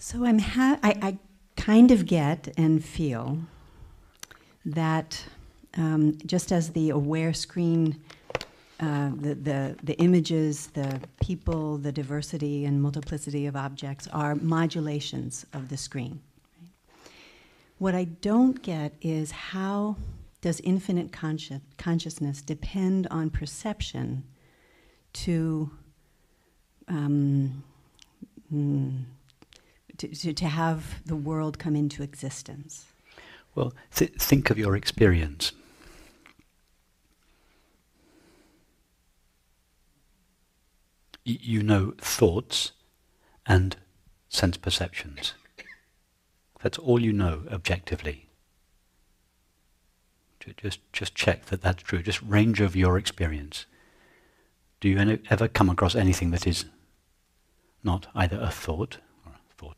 So I kind of get and feel that just as the aware screen, the images, the people, the diversity and multiplicity of objects are modulations of the screen. Right? What I don't get is how does infinite consciousness depend on perception to have the world come into existence? Well, think of your experience. You know thoughts and sense perceptions. That's all you know objectively. Just check that that's true. Just range over your experience. Do you ever come across anything that is not either a thought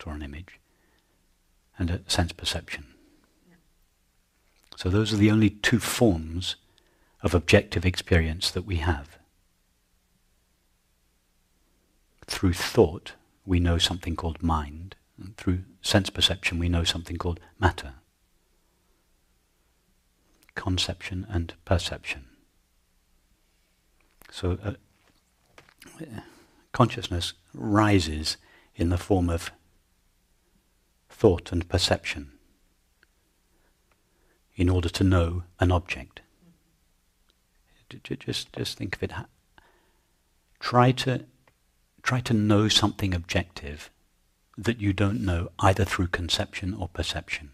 or an image, and a sense perception? Yeah. So those are the only two forms of objective experience that we have. Through thought, we know something called mind, and through sense perception, we know something called matter. Conception and perception. So consciousness rises in the form of thought and perception in order to know an object. Just think of it. Try to know something objective that you don't know either through conception or perception.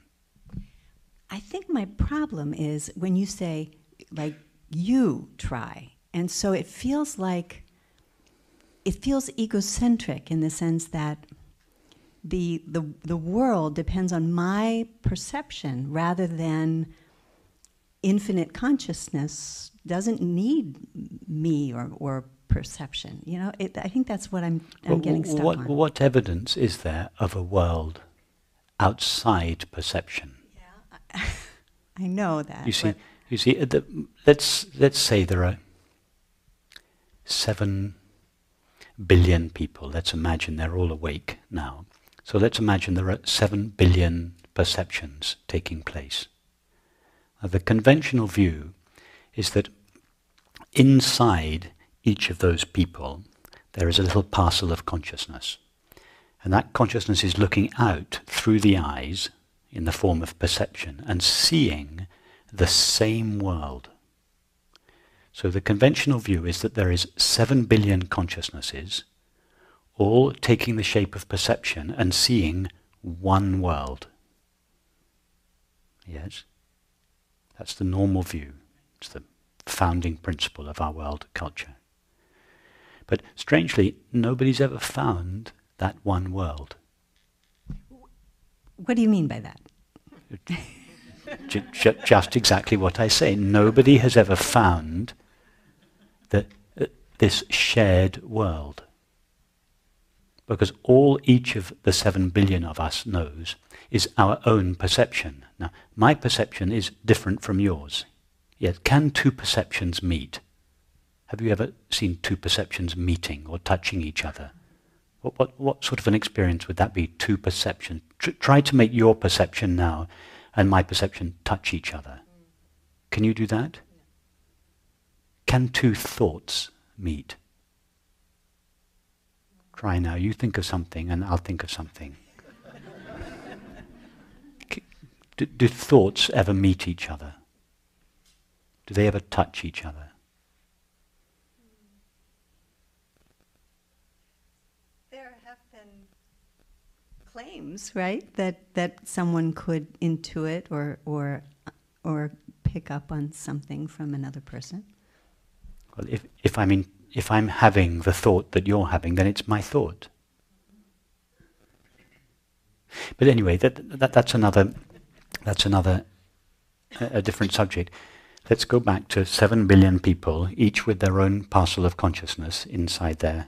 I think my problem is when you say, like, you try. And so it feels egocentric in the sense that the world depends on my perception rather than infinite consciousness doesn't need me or perception. You know, I think that's what I'm getting stuck on. What evidence is there of a world outside perception? Yeah, I know that. You see. Let's say there are 7 billion people. Let's imagine they're all awake now. So let's imagine there are 7 billion perceptions taking place. The conventional view is that inside each of those people there is a little parcel of consciousness. And that consciousness is looking out through the eyes in the form of perception and seeing the same world. So the conventional view is that there is 7 billion consciousnesses all taking the shape of perception and seeing one world. Yes? That's the normal view. It's the founding principle of our world culture. But strangely, nobody's ever found that one world. What do you mean by that? Just exactly what I say. Nobody has ever found this shared world. Because all each of the 7 billion of us knows is our own perception. Now, my perception is different from yours. Yet, can two perceptions meet? Have you ever seen two perceptions meeting or touching each other? What sort of an experience would that be, two perceptions? Try to make your perception now and my perception touch each other. Can you do that? Can two thoughts meet? Try now. You think of something and I'll think of something. Do thoughts ever meet each other? Do they ever touch each other? There have been claims, right, that someone could intuit or pick up on something from another person. Well, if I'm having the thought that you're having, then it's my thought. But anyway, that's another a different subject. Let's go back to 7 billion people, each with their own parcel of consciousness inside their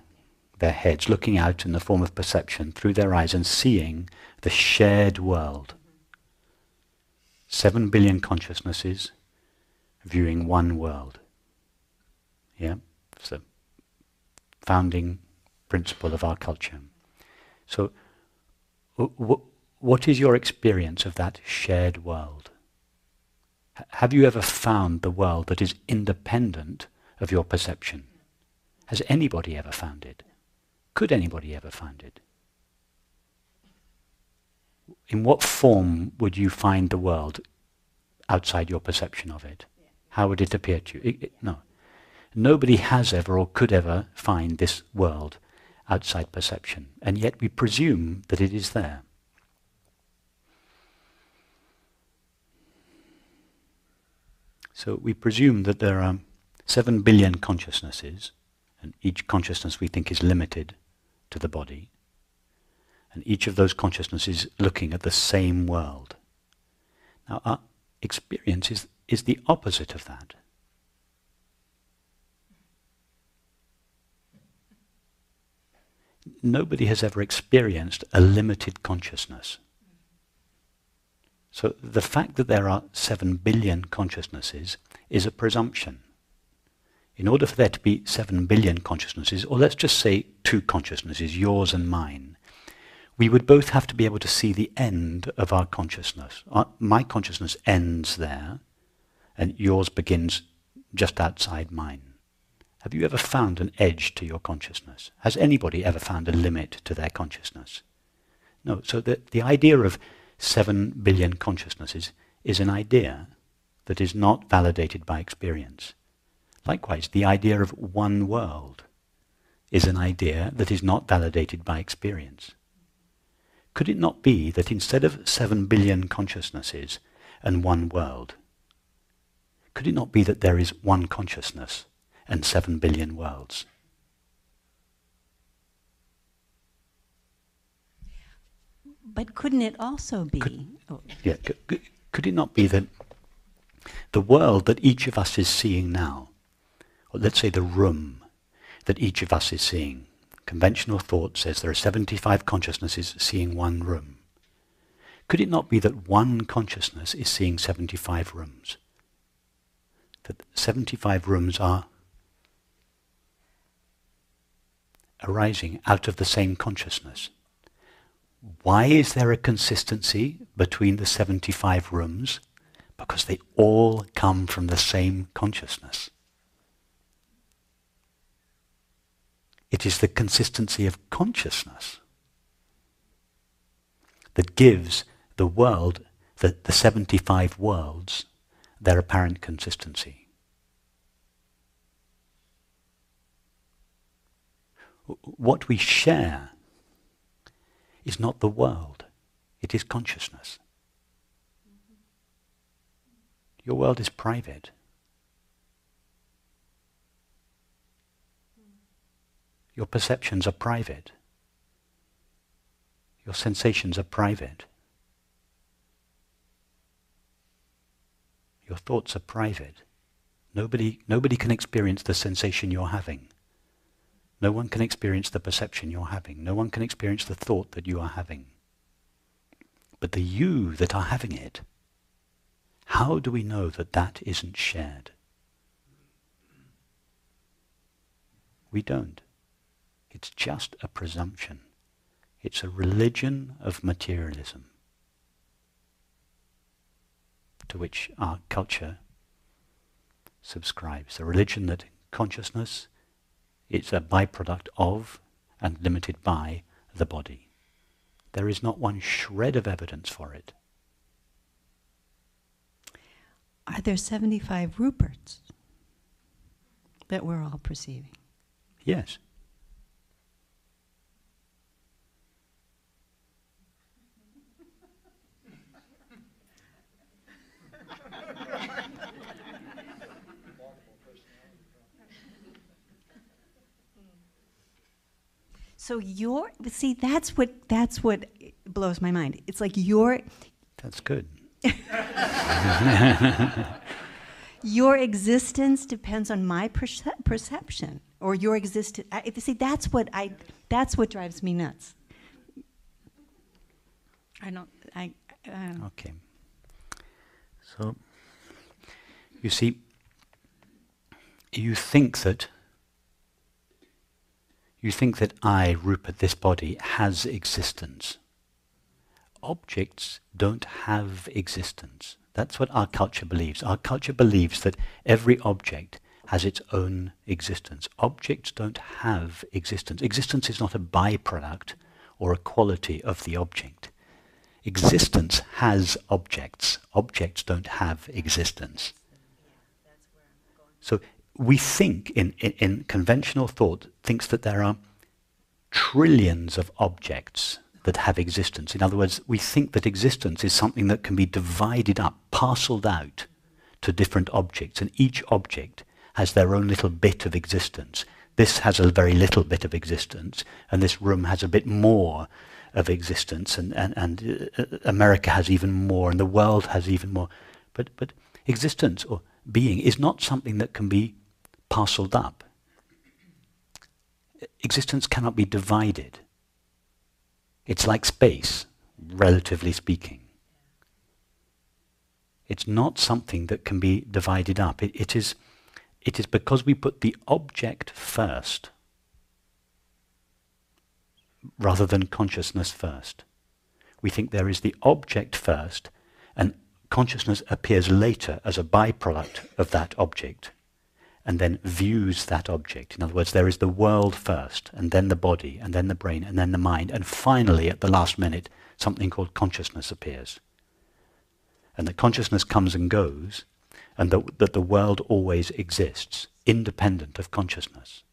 heads, looking out in the form of perception through their eyes and seeing the shared world. 7 billion consciousnesses viewing one world. Yeah, it's the founding principle of our culture. So what is your experience of that shared world? Have you ever found the world that is independent of your perception? Has anybody ever found it? Could anybody ever find it? In what form would you find the world outside your perception of it? How would it appear to you? No. Nobody has ever or could ever find this world outside perception, and yet we presume that it is there. So we presume that there are 7 billion consciousnesses, and each consciousness we think is limited to the body, and each of those consciousnesses looking at the same world. Now our experience is the opposite of that. Nobody has ever experienced a limited consciousness. So the fact that there are 7 billion consciousnesses is a presumption. In order for there to be 7 billion consciousnesses, or let's just say 2 consciousnesses, yours and mine, we would both have to be able to see the end of our consciousness. My consciousness ends there, and yours begins just outside mine. Have you ever found an edge to your consciousness? Has anybody ever found a limit to their consciousness? No, so the idea of 7 billion consciousnesses is an idea that is not validated by experience. Likewise, the idea of one world is an idea that is not validated by experience. Could it not be that instead of 7 billion consciousnesses and one world, could it not be that there is one consciousness and 7 billion worlds? But couldn't it also be... Could it not be that the world that each of us is seeing now, or let's say the room that each of us is seeing, conventional thought says there are 75 consciousnesses seeing one room. Could it not be that one consciousness is seeing 75 rooms? That 75 rooms are arising out of the same consciousness. Why is there a consistency between the 75 rooms? Because they all come from the same consciousness. It is the consistency of consciousness that gives the world, the 75 worlds, their apparent consistency. What we share is not the world, it is consciousness. Your world is private. Your perceptions are private. Your sensations are private. Your thoughts are private. Nobody can experience the sensation you're having. No one can experience the perception you're having. No one can experience the thought that you are having. But the you that are having it, how do we know that that isn't shared? We don't. It's just a presumption. It's a religion of materialism to which our culture subscribes. A religion that consciousness is a byproduct of and limited by the body. There is not one shred of evidence for it. Are there 75 Ruperts that we're all perceiving? Yes. So see, that's what blows my mind. It's like That's good. your existence depends on my perception, or your existence. See, that's what drives me nuts. Okay. So, you see, you think that I, Rupert, this body, has existence. objects don't have existence. That's what our culture believes. Our culture believes that every object has its own existence. Objects don't have existence. Existence is not a byproduct or a quality of the object. Existence has objects. Objects don't have existence. So we think, in conventional thought, thinks that there are trillions of objects that have existence. In other words, we think that existence is something that can be divided up, parcelled out to different objects, and each object has their own little bit of existence. This has a very little bit of existence, and this room has a bit more of existence, and America has even more, and the world has even more. But existence or being is not something that can be parcelled up. Existence cannot be divided. It's like space, relatively speaking. It's not something that can be divided up. It is because we put the object first rather than consciousness first. We think there is the object first, and consciousness appears later as a byproduct of that object, and then views that object. In other words, there is the world first, and then the body, and then the brain, and then the mind, and finally, at the last minute, something called consciousness appears. And that consciousness comes and goes, and that the world always exists, independent of consciousness.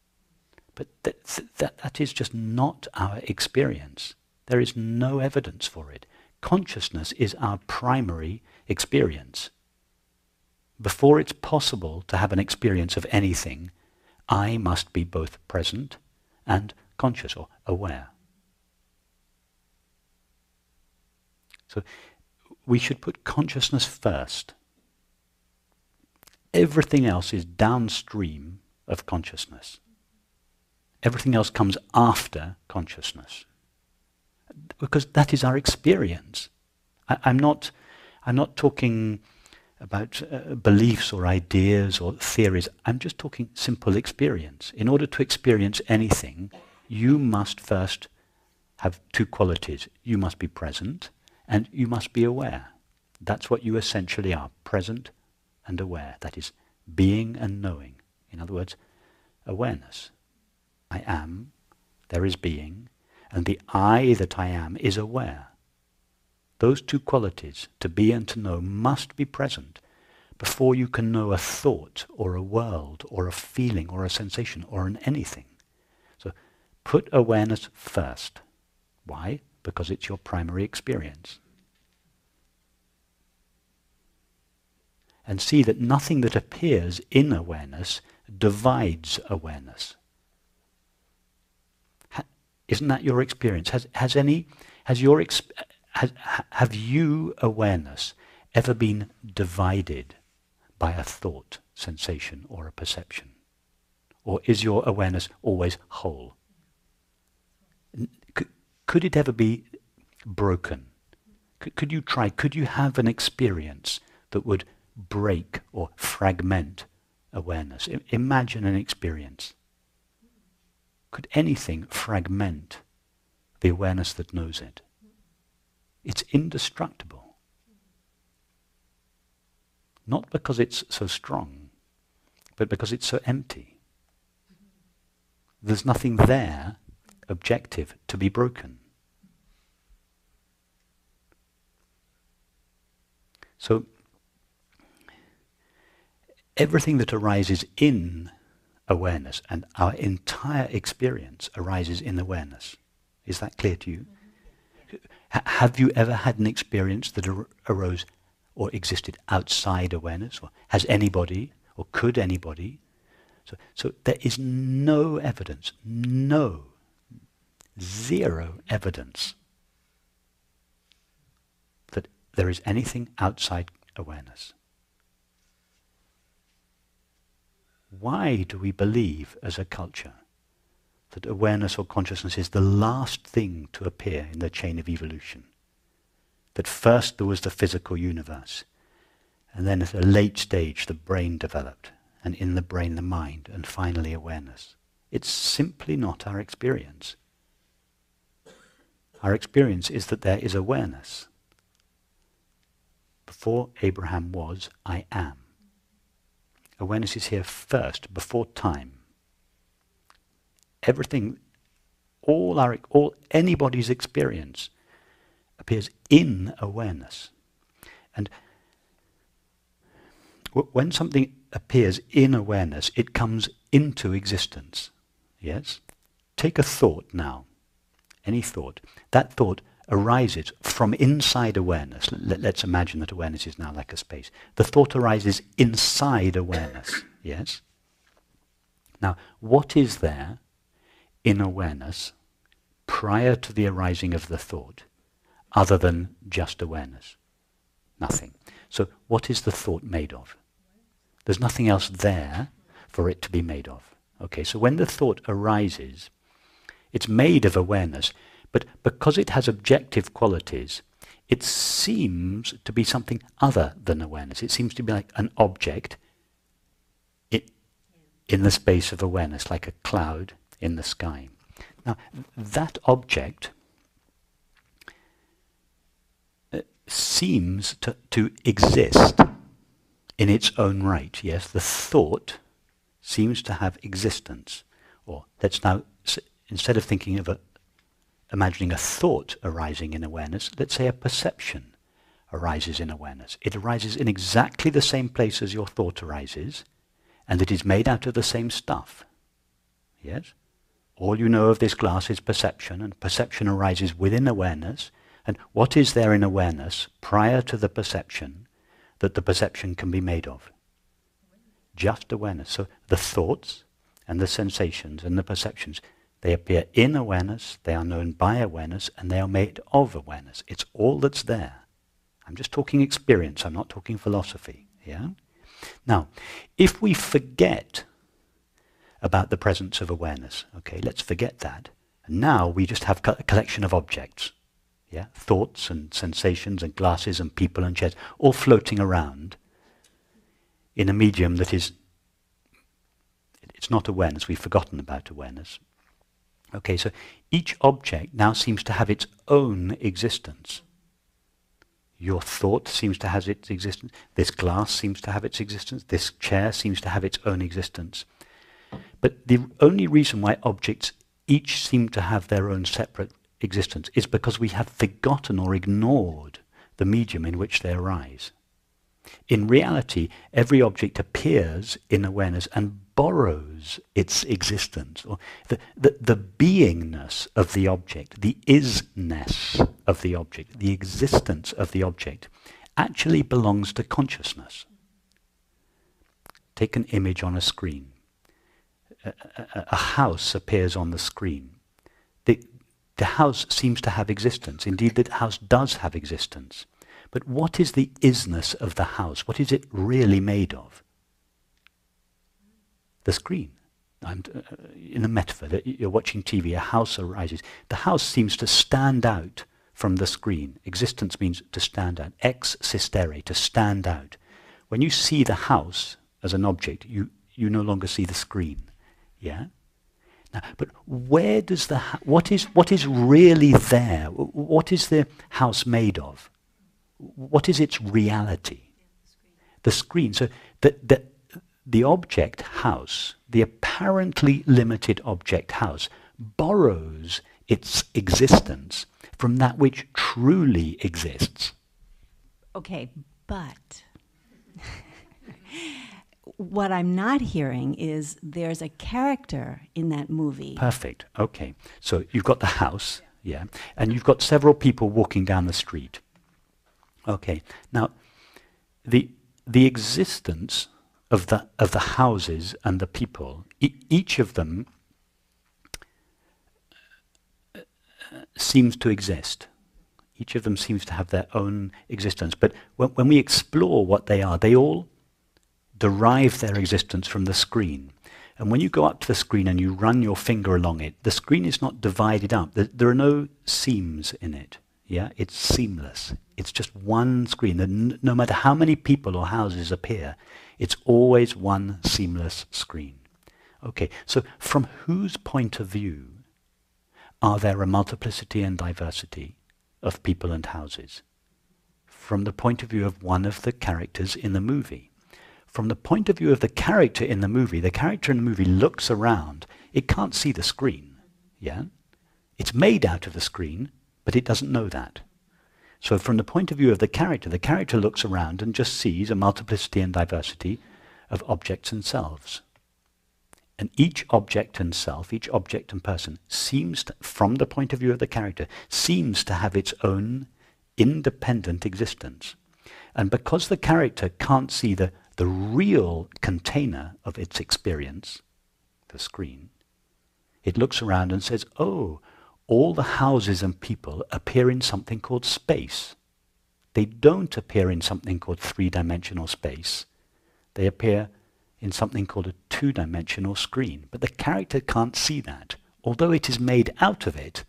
But that is just not our experience. There is no evidence for it. Consciousness is our primary experience. Before it's possible to have an experience of anything, I must be both present and conscious or aware. So we should put consciousness first. Everything else is downstream of consciousness. Everything else comes after consciousness, because that is our experience. I'm not talking about beliefs or ideas or theories. I'm just talking simple experience. In order to experience anything, you must first have two qualities. You must be present and you must be aware. That's what you essentially are, present and aware. That is being and knowing. In other words, awareness. I am, there is being, and the I that I am is aware. Those two qualities, to be and to know, must be present before you can know a thought or a world or a feeling or a sensation or an anything. So put awareness first. Why? Because it's your primary experience. And see that nothing that appears in awareness divides awareness. Isn't that your experience? Have you, awareness, ever been divided by a thought, sensation, or a perception? Or is your awareness always whole? Could it ever be broken? Could you have an experience that would break or fragment awareness? Imagine an experience. Could anything fragment the awareness that knows it? It's indestructible. Not because it's so strong, but because it's so empty. There's nothing there, objective, to be broken. So, everything that arises in awareness, and our entire experience arises in awareness. Is that clear to you? Have you ever had an experience that arose or existed outside awareness? Or has anybody, or could anybody? So there is no evidence, zero evidence that there is anything outside awareness. Why do we believe as a culture that awareness or consciousness is the last thing to appear in the chain of evolution? That first there was the physical universe, and then at a late stage the brain developed, and in the brain the mind, and finally awareness. It's simply not our experience. Our experience is that there is awareness. Before Abraham was, I am. Awareness is here first, before time. Everything, all anybody's experience appears in awareness. And when something appears in awareness, it comes into existence. Yes? Take a thought now, any thought. That thought arises from inside awareness. Let's imagine that awareness is now like a space. The thought arises inside awareness. Yes? Now, what is there in awareness prior to the arising of the thought, other than just awareness? Nothing. So what is the thought made of? There's nothing else there for it to be made of. Okay, so when the thought arises, it's made of awareness, but because it has objective qualities, it seems to be something other than awareness. It seems to be like an object in the space of awareness, like a cloud in the sky. Now, that object seems to exist in its own right. Yes, the thought seems to have existence. Or let's now, instead of thinking of imagining a thought arising in awareness, let's say a perception arises in awareness. It arises in exactly the same place as your thought arises, and it is made out of the same stuff. Yes? All you know of this glass is perception, and perception arises within awareness. And what is there in awareness prior to the perception that the perception can be made of? Just awareness. So the thoughts and the sensations and the perceptions, they appear in awareness, they are known by awareness, and they are made of awareness. It's all that's there. I'm just talking experience, I'm not talking philosophy. Yeah? Now, if we forget about the presence of awareness, okay, let's forget that. And now we just have a collection of objects. Yeah? Thoughts and sensations and glasses and people and chairs, all floating around in a medium that is, it's not awareness, we've forgotten about awareness. Okay, so each object now seems to have its own existence. Your thought seems to have its existence, this glass seems to have its existence, this chair seems to have its own existence. But the only reason why objects each seem to have their own separate existence is because we have forgotten or ignored the medium in which they arise. In reality, every object appears in awareness and borrows its existence, or the beingness of the object, the isness of the object, the existence of the object, actually belongs to consciousness. Take an image on a screen. A house appears on the screen. The house seems to have existence. Indeed, the house does have existence. But what is the isness of the house? What is it really made of? The screen. In a metaphor, that you're watching TV, a house arises. The house seems to stand out from the screen. Existence means to stand out. Ex sistere, to stand out. When you see the house as an object, you no longer see the screen. Yeah? Now, but where does what is really there? What is the house made of? What is its reality? The screen. So the object house, the apparently limited object house, borrows its existence from that which truly exists. Okay, but what I'm not hearing is there's a character in that movie. Perfect. Okay. So you've got the house, yeah, and you've got several people walking down the street. Okay. Now, the existence of the houses and the people, each of them seems to exist. Each of them seems to have their own existence. But when we explore what they are, they all derive their existence from the screen. And when you go up to the screen and you run your finger along it, the screen is not divided up. There are no seams in it. Yeah, it's seamless. It's just one screen. And no matter how many people or houses appear, it's always one seamless screen. Okay, so from whose point of view are there a multiplicity and diversity of people and houses? From the point of view of one of the characters in the movie. From the point of view of the character in the movie looks around. It can't see the screen. Yeah? It's made out of the screen, but it doesn't know that. So from the point of view of the character looks around and just sees a multiplicity and diversity of objects and selves. And each object and self, each object and person seems to, from the point of view of the character, seems to have its own independent existence. And because the character can't see the real container of its experience, the screen, it looks around and says, oh, all the houses and people appear in something called space. They don't appear in something called three-dimensional space. They appear in something called a two-dimensional screen. But the character can't see that, although it is made out of it,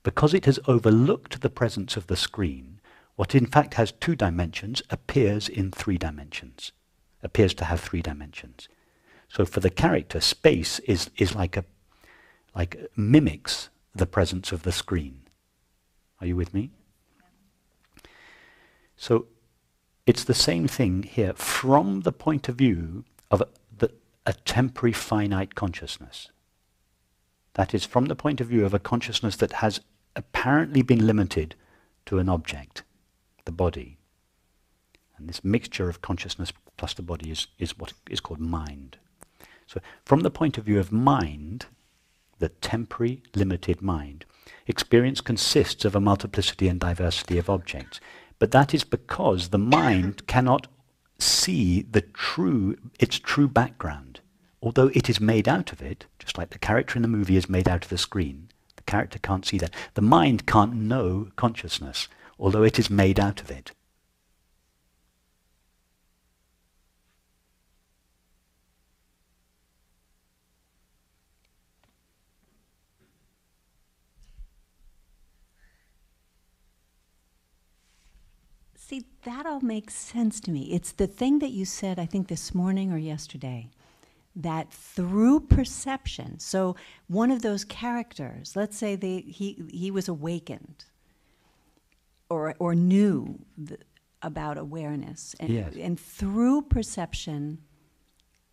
because it has overlooked the presence of the screen. What in fact has two dimensions appears in three dimensions, appears to have three dimensions. So for the character, space is like mimics the presence of the screen. Are you with me? So it's the same thing here from the point of view of a temporary finite consciousness. That is, from the point of view of a consciousness that has apparently been limited to an object, the body. And this mixture of consciousness plus the body is what is called mind. So from the point of view of mind, the temporary, limited mind, experience consists of a multiplicity and diversity of objects. But that is because the mind cannot see its true background. Although it is made out of it, just like the character in the movie is made out of the screen, the character can't see that. The mind can't know consciousness, although it is made out of it. See, that all makes sense to me. It's the thing that you said, I think this morning or yesterday, that through perception, so one of those characters, let's say he was awakened or knew about awareness, and, yes. And through perception,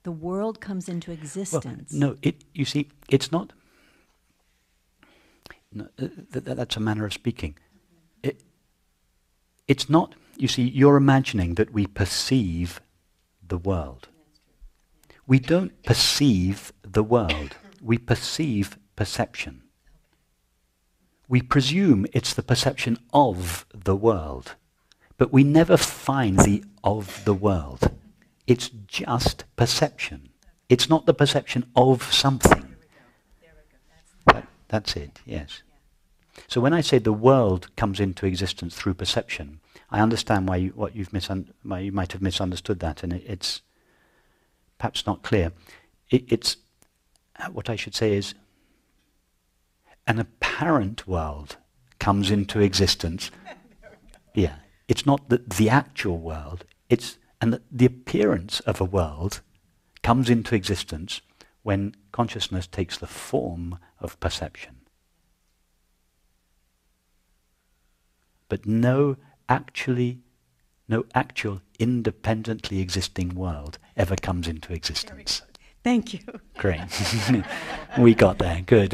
the world comes into existence. Well, no, you see, it's not, no, that's a manner of speaking. It's not, you see, you're imagining that we perceive the world. We don't perceive the world. We perceive perception. We presume it's the perception of the world, but we never find the of the world. It's just perception. It's not the perception of something. That's it, yes. So when I say the world comes into existence through perception, I understand why you might have misunderstood that, and it's perhaps not clear. It's what I should say is an apparent world comes into existence. Yeah, it's not the actual world. And the appearance of a world comes into existence when consciousness takes the form of perception. But no actual independently existing world ever comes into existence. Thank you. Great. We got there. Good.